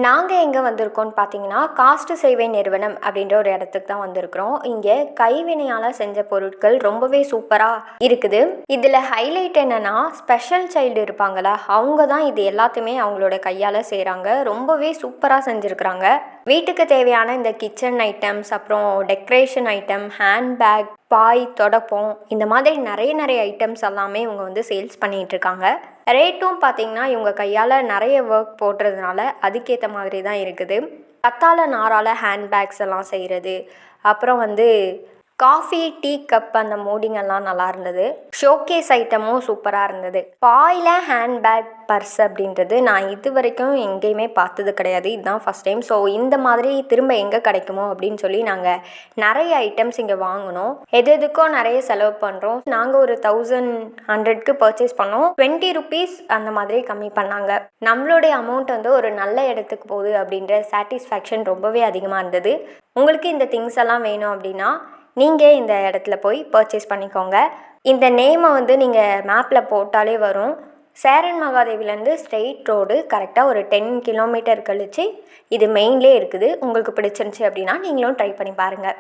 நாங்கள் எங்கே வந்திருக்கோம்னு பார்த்தீங்கன்னா, காஸ்ட் சேவை நிறுவனம் அப்படின்ற ஒரு இடத்துக்கு தான் வந்திருக்கிறோம். இங்கே கைவினையால் செஞ்ச பொருட்கள் ரொம்பவே சூப்பராக இருக்குது. இதில் ஹைலைட் என்னென்னா, ஸ்பெஷல் சைல்டு இருப்பாங்களா, அவங்க தான் இது எல்லாத்தையுமே அவங்களோட கையால் செய்கிறாங்க. ரொம்பவே சூப்பராக செஞ்சுருக்குறாங்க. வீட்டுக்கு தேவையான இந்த கிச்சன் ஐட்டம்ஸ், அப்புறம் டெக்கரேஷன் ஐட்டம், ஹேண்ட்பேக், பாய், தொடப்பம், இந்த மாதிரி நிறைய ஐட்டம்ஸ் எல்லாமே இவங்க வந்து சேல்ஸ் பண்ணிகிட்ருக்காங்க. ரேட்டும் பார்த்திங்கன்னா இவங்க கையால் நிறைய ஒர்க் போடுறதுனால அதுக்கேற்ற மாதிரி தான் இருக்குது. கத்தாழை நாரால் ஹேண்ட்பேக்ஸ் எல்லாம் செய்கிறது, அப்புறம் வந்து காஃபி, டீ கப் அந்த மூடிங்கெல்லாம் நல்லா இருந்தது. ஷோகேஸ் ஐட்டமும் சூப்பராக இருந்தது. பாயில் ஹேண்ட்பேக், பர்ஸ் அப்படின்றது நான் இது வரைக்கும் எங்கேயுமே பார்த்தது கிடையாது. இதுதான் ஃபஸ்ட் டைம். ஸோ இந்த மாதிரி திரும்ப எங்கே கிடைக்குமோ அப்படின்னு சொல்லி நாங்கள் நிறைய ஐட்டம்ஸ் இங்கே வாங்கினோம். எதுக்கோ நிறைய செலவு பண்ணுறோம். நாங்கள் ஒரு 1100க்கு பர்ச்சேஸ் பண்ணோம். 20 ருபீஸ் அந்த மாதிரி கம்மி பண்ணாங்க. நம்மளுடைய அமௌண்ட் வந்து ஒரு நல்ல இடத்துக்கு போகுது அப்படின்ற சாட்டிஸ்ஃபேக்ஷன் ரொம்பவே அதிகமாக இருந்தது. உங்களுக்கு இந்த திங்ஸ் எல்லாம் வேணும் அப்படின்னா நீங்கள் இந்த இடத்துல போய் பர்ச்சேஸ் பண்ணிக்கோங்க. இந்த நேமை வந்து நீங்கள் மேப்பில் போட்டாலே வரும். சேரன் மகாதேவிலேருந்து ஸ்ட்ரெயிட் ரோடு கரெக்டாக ஒரு 10 கிலோமீட்டர் கழிச்சு இது மெயின்லேயே இருக்குது. உங்களுக்கு பிடிச்சிருந்துச்சி அப்படின்னா நீங்களும் ட்ரை பண்ணி பாருங்கள்.